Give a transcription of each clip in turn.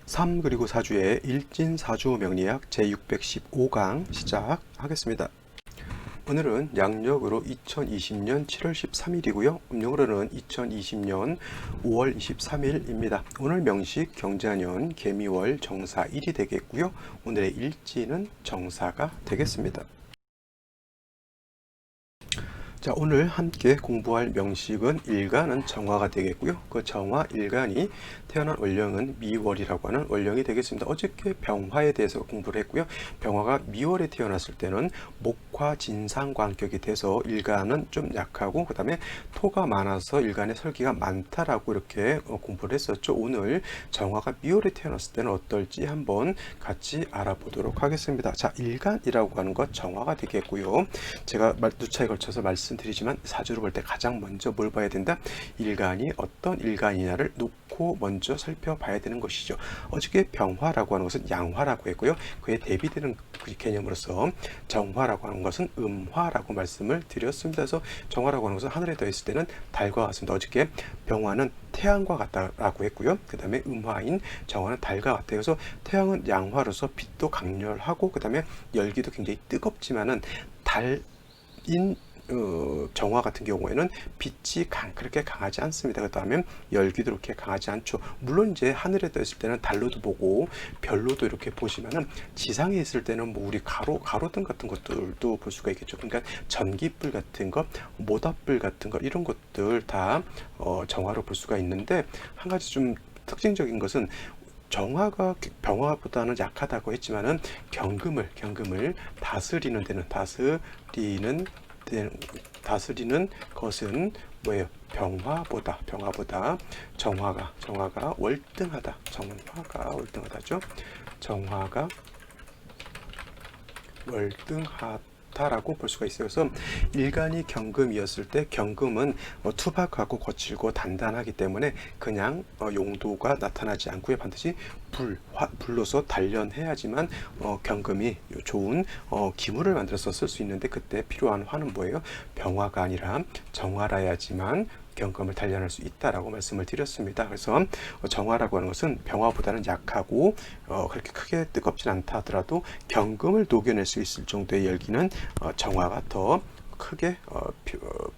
3 그리고 4주의 일진사주 명리학 제615강 시작하겠습니다. 오늘은 양력으로 2020년 7월 13일이고요. 음력으로는 2020년 5월 23일입니다. 오늘 명식 경자년 개미월 정사 1이 되겠고요. 오늘의 일지는 정사가 되겠습니다. 자, 오늘 함께 공부할 명식은 일간은 정화가 되겠고요. 그 정화 일간이 태어난 월령은 미월이라고 하는 월령이 되겠습니다. 어저께 병화에 대해서 공부를 했고요. 병화가 미월에 태어났을 때는 목화 진상관격이 돼서 일간은 좀 약하고 그 다음에 토가 많아서 일간의 설기가 많다라고 이렇게 공부를 했었죠. 오늘 정화가 미월에 태어났을 때는 어떨지 한번 같이 알아보도록 하겠습니다. 자, 일간이라고 하는 것 정화가 되겠고요. 제가 누차에 걸쳐서 말씀드리지만 사주를 볼 때 가장 먼저 뭘 봐야 된다? 일간이 어떤 일간이냐를 놓고 먼저 살펴봐야 되는 것이죠. 어저께 병화라고 하는 것은 양화라고 했고요. 그에 대비되는 그 개념으로서 정화라고 하는 것은 음화라고 말씀을 드렸습니다. 그래서 정화라고 하는 것은 하늘에 떠 있을 때는 달과 같습니다. 어저께 병화는 태양과 같다라고 했고요. 그 다음에 음화인 정화는 달과 같아요. 그래서 태양은 양화로서 빛도 강렬하고 그 다음에 열기도 굉장히 뜨겁지만은 달인 정화 같은 경우에는 빛이 그렇게 강하지 않습니다. 그렇다면 열기도 그렇게 강하지 않죠. 물론 이제 하늘에 떠 있을 때는 달로도 보고 별로도 이렇게 보시면은 지상에 있을 때는 뭐 우리 가로등 같은 것들도 볼 수가 있겠죠. 그러니까 전기불 같은 것, 모닥불 같은 것 이런 것들 다 정화로 볼 수가 있는데 한 가지 좀 특징적인 것은 정화가 병화보다는 약하다고 했지만은 경금을 다스리는 것은 뭐예요? 병화보다 정화가 월등하다죠. 정화가 월등하다라고 볼 수가 있어요. 그래서 일간이 경금이었을 때 경금은 투박하고 거칠고 단단하기 때문에 그냥 용도가 나타나지 않고요. 반드시 불로서 단련해야지만 경금이 좋은 기물을 만들어서 쓸 수 있는데 그때 필요한 화는 뭐예요? 병화가 아니라 정화라야지만 경금을 단련할 수 있다라고 말씀을 드렸습니다. 그래서 정화라고 하는 것은 병화보다는 약하고 그렇게 크게 뜨겁진 않다 하더라도 경금을 녹여낼 수 있을 정도의 열기는 정화가 더 크게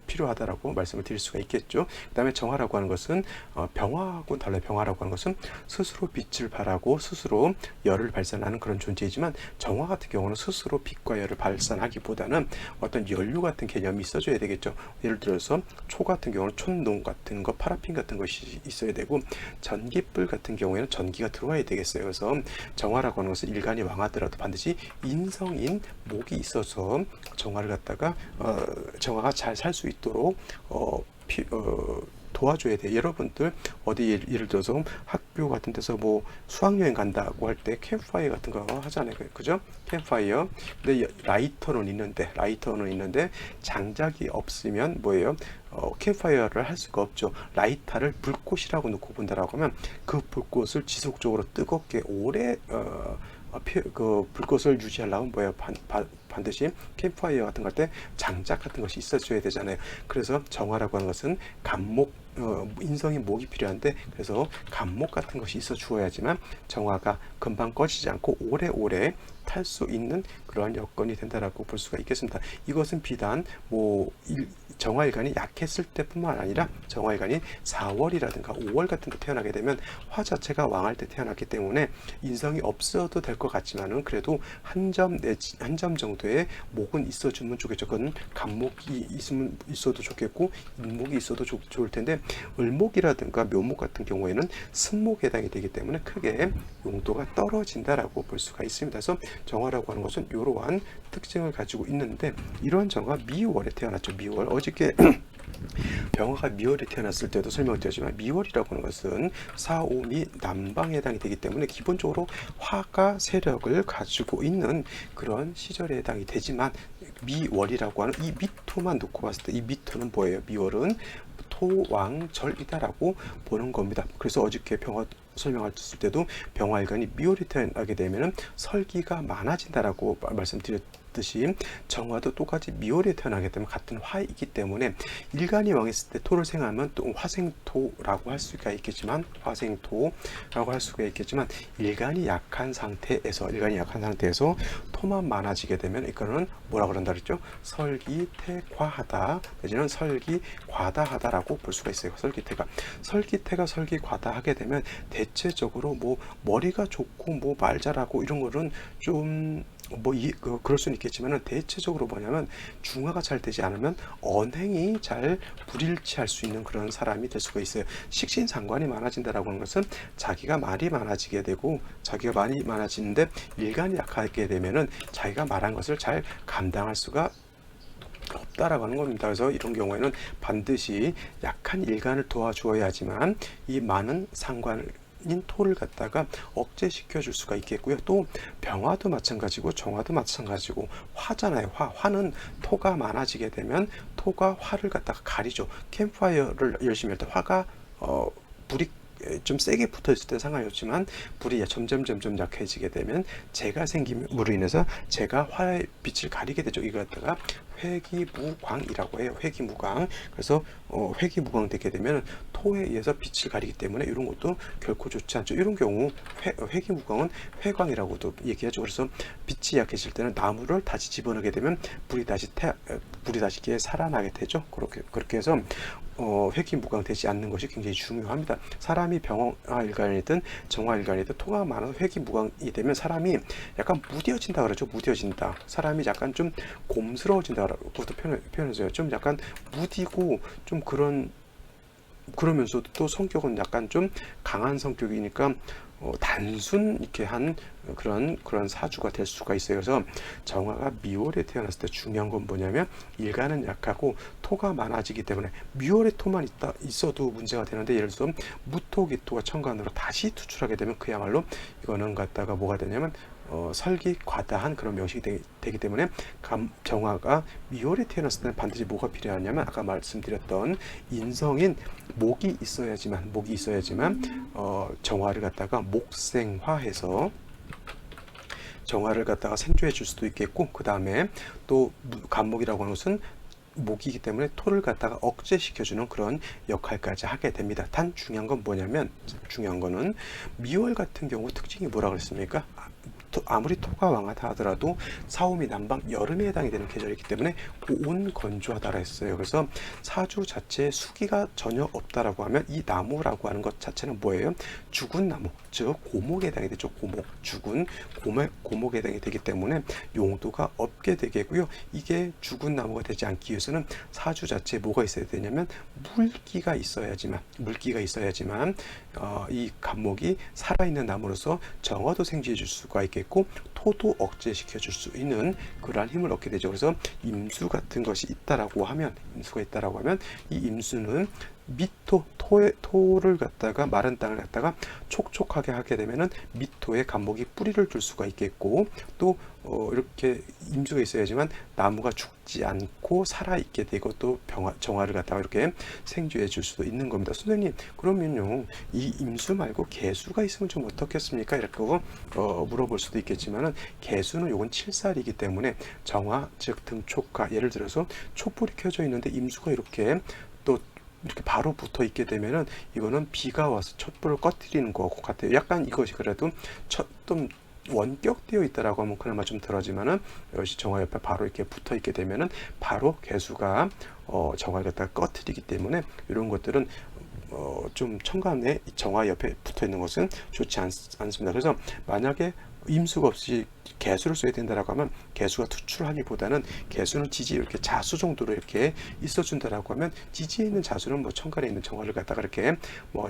필요하다라고 말씀을 드릴 수가 있겠죠. 그 다음에 정화라고 하는 것은 병화하고 달라요. 병화라고 하는 것은 스스로 빛을 발하고 스스로 열을 발산하는 그런 존재이지만 정화 같은 경우는 스스로 빛과 열을 발산하기보다는 어떤 연료 같은 개념이 있어줘야 되겠죠. 예를 들어서 초 같은 경우는 촛농 같은 거, 파라핀 같은 것이 있어야 되고 전기불 같은 경우에는 전기가 들어와야 되겠어요. 그래서 정화라고 하는 것은 일간이 왕하더라도 반드시 인성인 목이 있어서 정화를 갖다가 정화가 잘 살 수 있도록 도와줘야 돼요. 여러분들 어디 예를 들어서 학교 같은 데서 뭐 수학여행 간다고 할 때 캠프파이어 같은 거 하잖아요. 그죠? 캠프파이어. 근데 라이터는 있는데 장작이 없으면 뭐예요? 캠프파이어를 할 수가 없죠. 라이터를 불꽃이라고 놓고 본다라고 하면 그 불꽃을 지속적으로 뜨겁게 오래 그 불꽃을 유지하려면 뭐예요? 반드시 캠프파이어 같은 거 할 때 장작 같은 것이 있어줘야 되잖아요. 그래서 정화라고 하는 것은 감목, 인성의 목이 필요한데 그래서 감목 같은 것이 있어 주어야지만 정화가 금방 꺼지지 않고 오래오래 탈 수 있는 그러한 여건이 된다라고 볼 수가 있겠습니다. 이것은 비단 뭐 정화일간이 약했을 때뿐만 아니라 정화일간이 4월이라든가 5월 같은 데 태어나게 되면 화 자체가 왕할 때 태어났기 때문에 인성이 없어도 될 것 같지만은 그래도 한 점 정도의 목은 있어주면 좋겠죠. 그건 간목이 있어도 좋겠고 인목이 있어도 좋을 텐데 을목이라든가 묘목 같은 경우에는 승목에 해당이 되기 때문에 크게 용도가 떨어진다라고 볼 수가 있습니다. 그래서 정화라고 하는 것은 이러한 특징을 가지고 있는데 이런 정화 미월에 태어났죠. 미월 어저께 병화가 미월에 태어났을 때도 설명을 드렸지만 미월이라고 하는 것은 사오미 남방에 해당이 되기 때문에 기본적으로 화가 세력을 가지고 있는 그런 시절에 해당이 되지만 미월이라고 하는 이 미토만 놓고 봤을 때 이 미토는 뭐예요? 미월은 토왕절이다라고 보는 겁니다. 그래서 어저께 병화 설명했을 때도 병화일간이 미월에 태어나게 되면 설기가 많아진다라고 말씀드렸 그렇듯이 정화도 똑같이 미월에 태어나게 되면 같은 화이기 때문에 일간이 왕했을 때 토를 생하면 또 화생토라고 할 수가 있겠지만 일간이 약한 상태에서 토만 많아지게 되면 이거는 뭐라 그런다 그랬죠? 설기태과하다 내지는 설기과다하다라고 볼 수가 있어요. 설기태가 설기과다하게 되면 대체적으로 뭐 머리가 좋고 뭐 말 잘하고 이런 거는 좀 그럴 수는 있겠지만은 대체적으로 뭐냐면 중화가 잘 되지 않으면 언행이 잘 불일치할 수 있는 그런 사람이 될 수가 있어요. 식신상관이 많아진다라고 하는 것은 자기가 말이 많아지게 되고 자기가 많이 많아지는데 일간이 약하게 되면은 자기가 말한 것을 잘 감당할 수가 없다라고 하는 겁니다. 그래서 이런 경우에는 반드시 약한 일간을 도와주어야지만 이 많은 상관인 토를 갖다가 억제시켜 줄 수가 있겠고요. 또 병화도 마찬가지고 정화도 마찬가지고 화잖아요. 화는 토가 많아지게 되면 토가 화를 갖다가 가리죠. 캠프파이어를 열심히 할 때 화가 불이 좀 세게 붙어 있을 때 상관이 없지만 불이 점점 약해지게 되면 재가 생김으로 인해서 재가 화의 빛을 가리게 되죠. 이거 갖다가 회기무광이라고 해요. 회기무광. 그래서 회기무광 되게 되면 토에 의해서 빛을 가리기 때문에 이런 것도 결코 좋지 않죠. 이런 경우 회기무광은 회광이라고도 얘기하죠. 그래서 빛이 약해질 때는 나무를 다시 집어넣게 되면 불이 다시 살아나게 되죠. 그렇게 해서 회기무광 되지 않는 것이 굉장히 중요합니다. 사람이 병화일간이든 정화일간이든 토가 많아서 회기무광이 되면 사람이 약간 무뎌진다 그러죠. 무뎌진다. 사람이 약간 좀 곰스러워진다라고도 표현해줘요. 좀 약간 무디고 좀 그러면서도 또 성격은 약간 좀 강한 성격이니까 단순 이렇게 한 그런 사주가 될 수가 있어요. 그래서 정화가 미월에 태어났을 때 중요한 건 뭐냐면 일간은 약하고 토가 많아지기 때문에 미월에 토만 있어도 문제가 되는데 예를 들어서 무토기토가 천간으로 다시 투출하게 되면 그야말로 이거는 갖다가 뭐가 되냐면 설기과다한 그런 명식이 되기 때문에 정화가 미월에 태어났을 때는 반드시 뭐가 필요하냐면 아까 말씀드렸던 인성인 목이 있어야지만 정화를 갖다가 목생화해서 정화를 갖다가 생조해 줄 수도 있겠고 그 다음에 또 간목이라고 하는 것은 목이기 때문에 토를 갖다가 억제시켜주는 그런 역할까지 하게 됩니다. 단 중요한 건 뭐냐면 중요한 거는 미월 같은 경우 특징이 뭐라 그랬습니까? 아무리 토가 왕하다 하더라도 사오미 남방 여름에 해당이 되는 계절이기 때문에 고온 건조하다라 했어요. 그래서 사주 자체에 수기가 전혀 없다라고 하면 이 나무라고 하는 것 자체는 뭐예요? 죽은 나무, 즉 고목에 해당이 되죠. 죽은 고목에 해당이 되기 때문에 용도가 없게 되겠고요. 이게 죽은 나무가 되지 않기 위해서는 사주 자체에 뭐가 있어야 되냐면 물기가 있어야지만 이 간목이 살아있는 나무로서 정화도 생지해 줄 수가 있겠고 토도 억제시켜 줄 수 있는 그러한 힘을 얻게 되죠. 그래서 임수 같은 것이 있다라고 하면 이 임수는 토를 갖다가 마른 땅을 갖다가 촉촉하게 하게 되면은 미토에 간목이 뿌리를 둘 수가 있겠고 또 이렇게 임수가 있어야지만 나무가 죽지 않고 살아 있게 되고 또 정화를 갖다가 이렇게 생주해 줄 수도 있는 겁니다. 선생님 그러면요 이 임수 말고 개수가 있으면 좀 어떻겠습니까? 이렇게 물어볼 수도 있겠지만은 개수는 요건 7살이기 때문에 정화 즉 등촉화 예를 들어서 촛불이 켜져 있는데 임수가 이렇게 바로 붙어 있게 되면은 이거는 비가 와서 촛불을 꺼뜨리는 것 같아요. 약간 이것이 그래도 좀 원격되어 있다라고 하면 그나마 좀 덜하지만은 이것이 정화 옆에 바로 이렇게 붙어 있게 되면은 바로 개수가 정화를 갖다가 꺼뜨리기 때문에 이런 것들은 좀 천간에 정화 옆에 붙어 있는 것은 좋지 않습니다. 그래서 만약에 임수가 없이 개수를 써야 된다라고 하면 개수가 투출하기보다는 개수는 지지 이렇게 자수 정도로 이렇게 있어준다라고 하면 지지에 있는 자수는 뭐 천간에 있는 정화를 갖다가 이렇게 뭐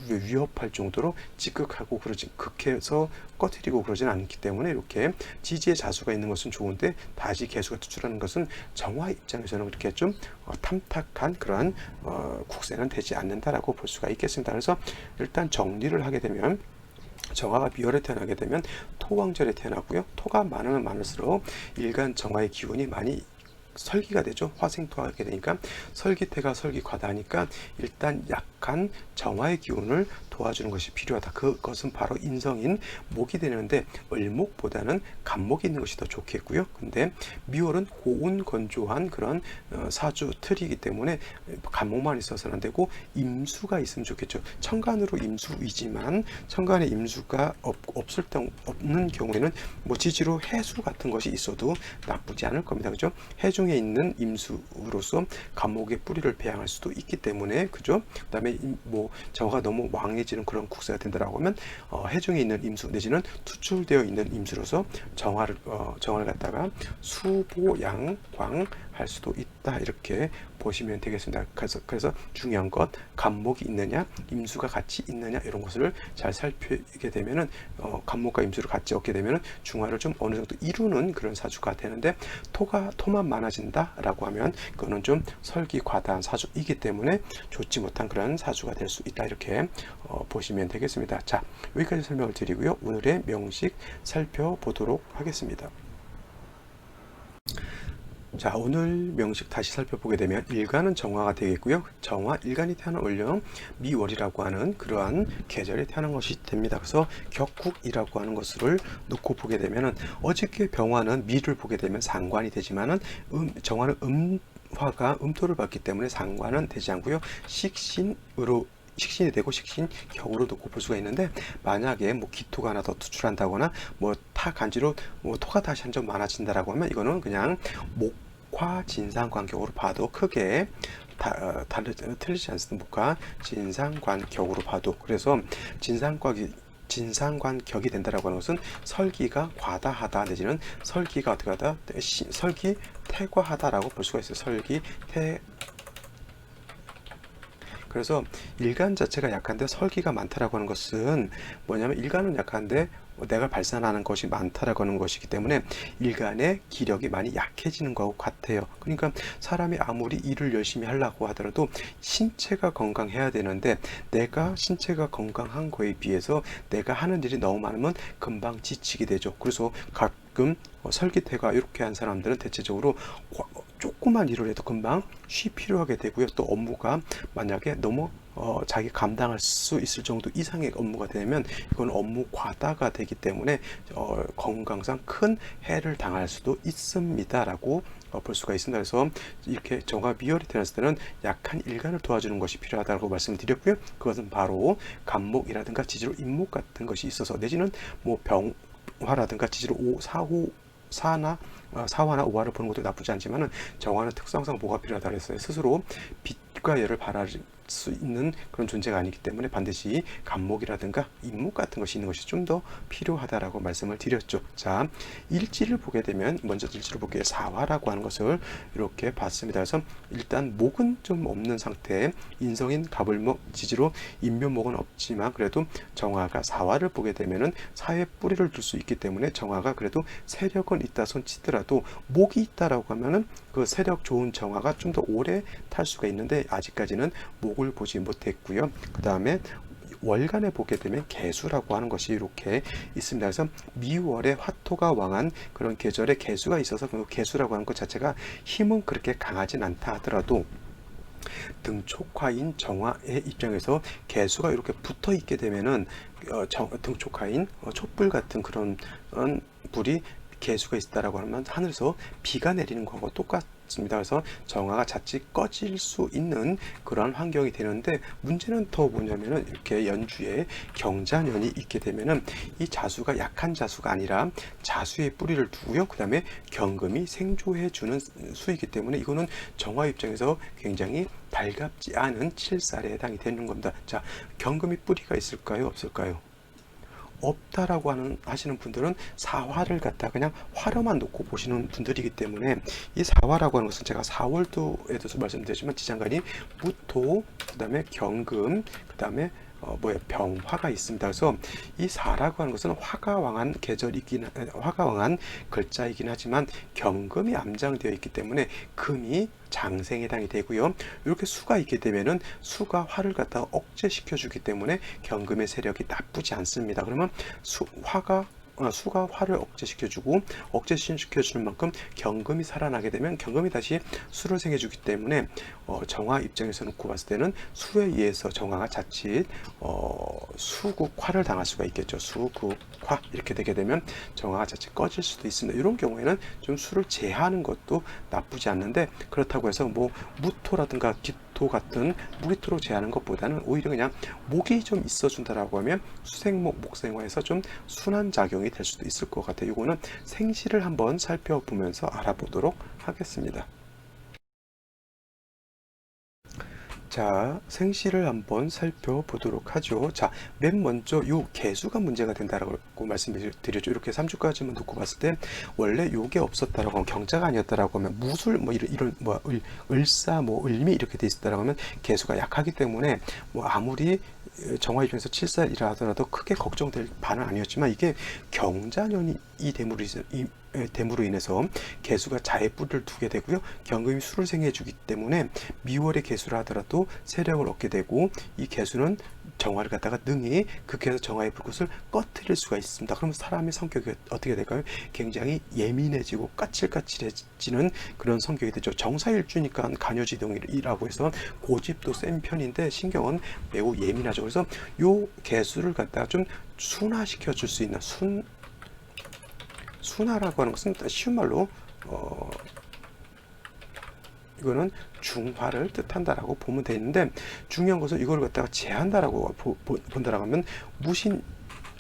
위협할 정도로 지극하고 극해서 꺼뜨리고 그러진 않기 때문에 이렇게 지지에 자수가 있는 것은 좋은데 다시 개수가 투출하는 것은 정화 입장에서는 그렇게 좀 탐탁한 그러한 국세는 되지 않는다라고 볼 수가 있겠습니다. 그래서 일단 정리를 하게 되면 정화가 미월에 태어나게 되면 토왕절에 태어나고요. 토가 많으면 많을수록 일간 정화의 기운이 많이 설기가 되죠. 화생토하게 되니까 설기태가 설기과다하니까 일단 약한 정화의 기운을 도와주는 것이 필요하다. 그것은 바로 인성인 목이 되는데 을목보다는 간목이 있는 것이 더 좋겠고요. 근데 미월은 고운 건조한 그런 사주 틀이기 때문에 간목만 있어서는 안 되고 임수가 있으면 좋겠죠. 천간으로 임수이지만 천간에 임수가 없는 경우에는 뭐 지지로 해수 같은 것이 있어도 나쁘지 않을 겁니다. 그죠? 해중에 있는 임수로서 간목의 뿌리를 배양할 수도 있기 때문에 그죠? 그다음에 뭐 정화가 너무 왕해지는 그런 국세가 된다라고 하면 해중에 있는 임수 내지는 투출되어 있는 임수로서 정화를 갖다가 수보양광 할 수도 있다 이렇게 보시면 되겠습니다. 그래서 중요한 것 간목이 있느냐 임수가 같이 있느냐 이런 것을 잘 살피게 되면은 간목과 임수를 같이 얻게 되면은 중화를 좀 어느 정도 이루는 그런 사주가 되는데 토만 많아진다라고 하면 그거는 좀 설기 과다한 사주이기 때문에 좋지 못한 그런 사주가 될 수 있다 이렇게 보시면 되겠습니다. 자, 여기까지 설명을 드리고요. 오늘의 명식 살펴보도록 하겠습니다. 자, 오늘 명식 다시 살펴보게 되면 일간은 정화가 되겠고요. 정화, 일간이 태어난 월령 미월이라고 하는 그러한 계절에 태어난 것이 됩니다. 그래서 격국이라고 하는 것을 놓고 보게 되면은 어저께 병화는 미를 보게 되면 상관이 되지만은 정화는 화가 음토를 받기 때문에 상관은 되지 않고요. 식신이 되고 식신격으로 놓고 볼 수가 있는데 만약에 뭐 기토가 하나 더 투출한다거나 뭐 타간지로 뭐 토가 다시 한 점 많아진다라고 하면 이거는 그냥 목화 진상관격으로 봐도 크게 틀리지 않습니다. 목화 진상관격으로 봐도 그래서 진상관격이 된다라고 하는 것은 설기가 과다하다 내지는 설기가 어떻게 하다 설기 태과하다라고 볼 수가 있어요. 설기 태 그래서 일간 자체가 약한데 설기가 많다라고 하는 것은 뭐냐면 일간은 약한데 내가 발산하는 것이 많다라고 하는 것이기 때문에 일간의 기력이 많이 약해지는 것과 같아요. 그러니까 사람이 아무리 일을 열심히 하려고 하더라도 신체가 건강해야 되는데 내가 신체가 건강한 거에 비해서 내가 하는 일이 너무 많으면 금방 지치게 되죠. 그래서 가끔 설기태가 이렇게 한 사람들은 대체적으로 조그만 일을 해도 금방 쉬 필요하게 되고요. 또 업무가 만약에 너무 자기 감당할 수 있을 정도 이상의 업무가 되면 이건 업무 과다가 되기 때문에 건강상 큰 해를 당할 수도 있습니다라고 볼 수가 있습니다. 그래서 이렇게 정화 미열이 태어났을 때는 약한 일간을 도와주는 것이 필요하다고 말씀을 드렸고요. 그것은 바로 간목이라든가 지지로 임목 같은 것이 있어서 내지는 뭐 병화라든가 지지로 사화나 오화를 보는 것도 나쁘지 않지만은 정화는 특성상 뭐가 필요하다 그랬어요. 스스로 빛과 열을 발할 수 있는 그런 존재가 아니기 때문에 반드시 간목이라든가 임목 같은 것이 있는 것이 좀 더 필요하다라고 말씀을 드렸죠. 자, 일지를 보게 되면 먼저 일지를 볼게요. 사화라고 하는 것을 이렇게 봤습니다. 그래서 일단 목은 좀 없는 상태, 인성인 갑을목 지지로 인묘목은 없지만 그래도 정화가 사화를 보게 되면은 사회 뿌리를 둘 수 있기 때문에 정화가 그래도 세력은 있다 손치더라도 목이 있다라고 하면은 그 세력 좋은 정화가 좀 더 오래 탈 수가 있는데 아직까지는 목을 보지 못했고요. 그 다음에 월간에 보게 되면 개수라고 하는 것이 이렇게 있습니다. 그래서 미월에 화토가 왕한 그런 계절에 개수가 있어서 그 개수라고 하는 것 자체가 힘은 그렇게 강하진 않다 하더라도 등촉화인 정화의 입장에서 개수가 이렇게 붙어 있게 되면은 등촉화인 촛불 같은 그런 불이 개수가 있다라고 하면 하늘에서 비가 내리는 거하고 똑같습니다. 그래서 정화가 자칫 꺼질 수 있는 그러한 환경이 되는데 문제는 더 뭐냐면은 이렇게 연주에 경자년이 있게 되면은 이 자수가 약한 자수가 아니라 자수의 뿌리를 두고요. 그 다음에 경금이 생조해 주는 수이기 때문에 이거는 정화 입장에서 굉장히 달갑지 않은 칠살에 해당이 되는 겁니다. 자, 경금이 뿌리가 있을까요? 없을까요? 없다라고 하시는 분들은 사화를 갖다 그냥 화로만 놓고 보시는 분들이기 때문에 이 사화라고 하는 것은 제가 4월도에도 말씀드렸지만 지장간이 무토, 그 다음에 경금, 그 다음에 병화가 있습니다. 그래서 이 사라고 하는 것은 화가 왕한 화가 왕한 글자이긴 하지만 경금이 암장되어 있기 때문에 금이 장생에 해당이 되고요. 이렇게 수가 있게 되면은 수가 화를 갖다가 억제시켜 주기 때문에 경금의 세력이 나쁘지 않습니다. 그러면 화가 수가 화를 억제시켜주고 억제시켜주는 만큼 경금이 살아나게 되면 경금이 다시 수를 생해주기 때문에 정화 입장에서 놓고 봤을 때는 수에 의해서 정화가 자칫 수국화를 당할 수가 있겠죠. 수국화 이렇게 되게 되면 정화가 자칫 꺼질 수도 있습니다. 이런 경우에는 좀 수를 제하는 것도 나쁘지 않는데 그렇다고 해서 뭐 무토라든가 기토 같은 무기토로 제하는 것보다는 오히려 그냥 목이 좀 있어준다라고 하면 수생목 목생화에서 좀 순환 작용이 될 수도 있을 것 같아요. 이거는 생시를 한번 살펴보면서 알아보도록 하겠습니다. 자, 생시를 한번 살펴보도록 하죠. 자, 맨 먼저 요 개수가 문제가 된다라고 말씀드렸죠. 이렇게 3주까지만 놓고 봤을 때 원래 요게 없었다라고 하면 경자가 아니었다라고 하면 무술 뭐 이런 뭐 을사 뭐 을미 이렇게 돼 있었다라고 하면 개수가 약하기 때문에 뭐 아무리 정화 입장에서 7살이라 하더라도 크게 걱정될 바는 아니었지만 이게 경자년이 됨으로 인해서 개수가 자의 뿌리를 두게 되고요. 경금이 수를 생해 주기 때문에 미월의 개수라 하더라도 세력을 얻게 되고 이 개수는 정화를 갖다가 능히 극해서 정화의 불꽃을 꺼트릴 수가 있습니다. 그러면 사람의 성격이 어떻게 될까요? 굉장히 예민해지고 까칠까칠해지는 그런 성격이 되죠. 정사일주니까 간요지동이라고 해서 고집도 센 편인데 신경은 매우 예민하죠. 그래서 요 개수를 갖다가 좀 순화시켜 줄 수 있는 순화라고 하는 것은 쉬운 말로 이거는 중화를 뜻한다라고 보면 되는데 중요한 것은 이걸 갖다가 제한다라고 본다라고 하면 무신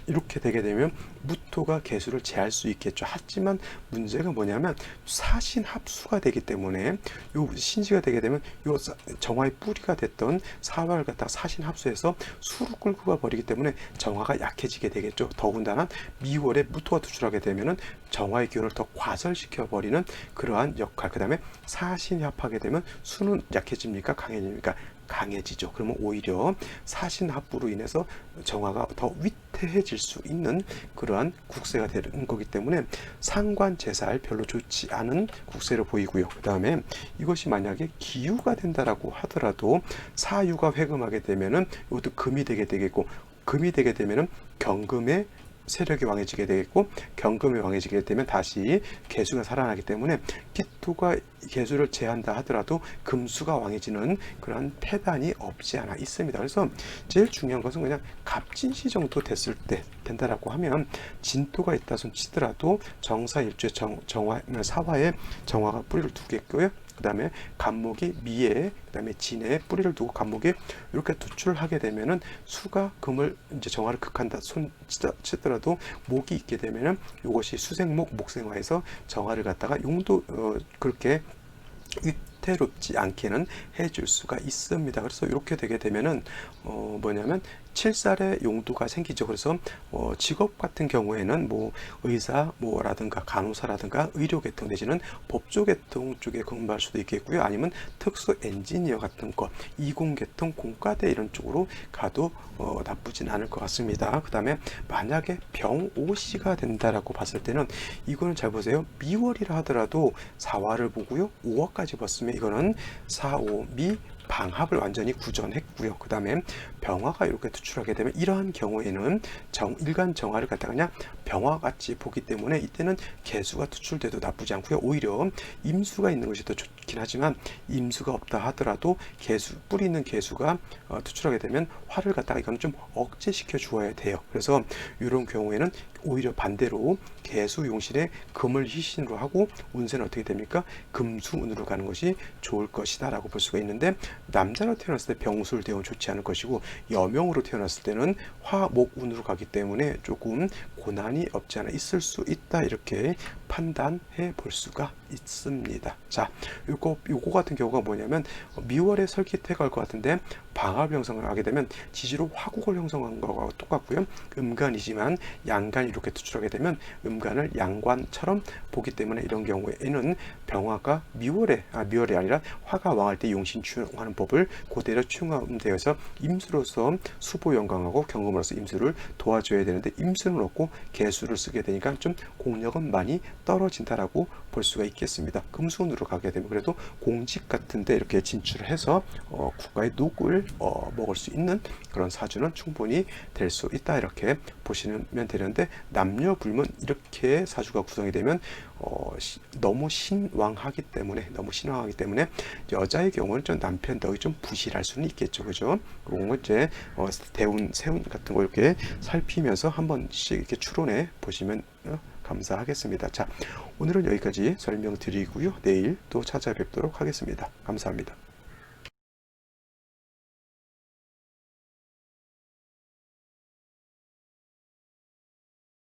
이렇게 되게 되면 무토가 개수를 제할 수 있겠죠. 하지만 문제가 뭐냐면 사신합수가 되기 때문에 요 신지가 되게 되면 요 정화의 뿌리가 됐던 사화를 갖다가 사신합수해서 수로 끌고 가 버리기 때문에 정화가 약해지게 되겠죠. 더군다나 미월에 무토가 투출하게 되면은 정화의 기운을 더 과설시켜 버리는 그러한 역할. 그다음에 사신합하게 되면 수는 약해집니까? 강해집니까? 강해지죠. 그러면 오히려 사신합부로 인해서 정화가 더 위태해질 수 있는 그러한 국세가 되는 거기 때문에 상관제살 별로 좋지 않은 국세로 보이고요. 그 다음에 이것이 만약에 기유가 된다라고 하더라도 사유가 회금하게 되면은 이것도 금이 되게 되겠고 금이 되게 되면은 경금의 세력이 왕해지게 되겠고 경금이 왕해지게 되면 다시 개수가 살아나기 때문에 기토가 개수를 제한다 하더라도 금수가 왕해지는 그런 패단이 없지 않아 있습니다. 그래서 제일 중요한 것은 그냥 갑진시 정도 됐을 때 된다라고 하면 진토가 있다 손 치더라도 정사일주의 사화에 정화가 뿌리를 두겠고요. 그 다음에 간목이 미에, 그 다음에 진에 뿌리를 두고 간목이 이렇게 투출을 하게 되면은 수가 금을 이제 정화를 극한다 손 치더라도 목이 있게 되면은 이것이 수생목 목생화에서 정화를 갖다가 용도 그렇게 위태롭지 않게는 해줄 수가 있습니다. 그래서 이렇게 되게 되면은 뭐냐면 7살의 용도가 생기죠. 그래서 직업 같은 경우에는 뭐 의사 뭐라든가 간호사라든가 의료계통 내지는 법조계통 쪽에 근무할 수도 있겠고요. 아니면 특수 엔지니어 같은 거, 이공계통, 공과대 이런 쪽으로 가도 나쁘진 않을 것 같습니다. 그 다음에 만약에 병오시가 된다라고 봤을 때는 이거는 잘 보세요. 미월이라 하더라도 4화를 보고요. 5화까지 봤으면 이거는 4, 5, 미 방합을 완전히 구전했고요. 그 다음에 병화가 이렇게 투출하게 되면 이러한 경우에는 일간 정화를 갖다가 그냥 병화같이 보기 때문에 이때는 개수가 투출돼도 나쁘지 않고요. 오히려 임수가 있는 것이 더 좋긴 하지만 임수가 없다 하더라도 뿌리 있는 개수가 투출하게 되면 화를 갖다가 이거는 좀 억제시켜 주어야 돼요. 그래서 이런 경우에는 오히려 반대로 개수 용신에 금을 희신으로 하고 운세는 어떻게 됩니까? 금수운으로 가는 것이 좋을 것이다 라고 볼 수가 있는데 남자로 태어났을 때 병술 대운 좋지 않을 것이고 여명으로 태어났을 때는 화목운으로 가기 때문에 조금 고난이 없지 않아 있을 수 있다 이렇게 판단해 볼 수가 있습니다. 자, 요거 같은 경우가 뭐냐면 미월에 설기태 갈 것 같은데 방합 형성을 하게 되면 지지로 화국을 형성한 거와 똑같고요. 음간이지만 양간이 이렇게 투출하게 되면 음간을 양관처럼 보기 때문에 이런 경우에는 병화가 미월이 아니라 화가 왕할 때 용신 충하는 법을 그대로 충하되어서 임수로서 수보 영광하고 경금으로서 임수를 도와줘야 되는데 임수는 없고 개수를 쓰게 되니까 좀 공력은 많이 떨어진다라고 볼 수가 있겠습니다. 금수운으로 가게 되면 그래도 공직 같은데 이렇게 진출을 해서 국가의 녹을 먹을 수 있는 그런 사주는 충분히 될 수 있다, 이렇게 보시면 되는데, 남녀 불문 이렇게 사주가 구성이 되면 너무 신왕하기 때문에 여자의 경우는 좀 남편 덕이 좀 부실할 수는 있겠죠, 그죠? 그런 거 이제 대운, 세운 같은 거 이렇게 살피면서 한 번씩 이렇게 추론해 보시면 감사하겠습니다. 자, 오늘은 여기까지 설명드리고요. 내일 또 찾아뵙도록 하겠습니다. 감사합니다.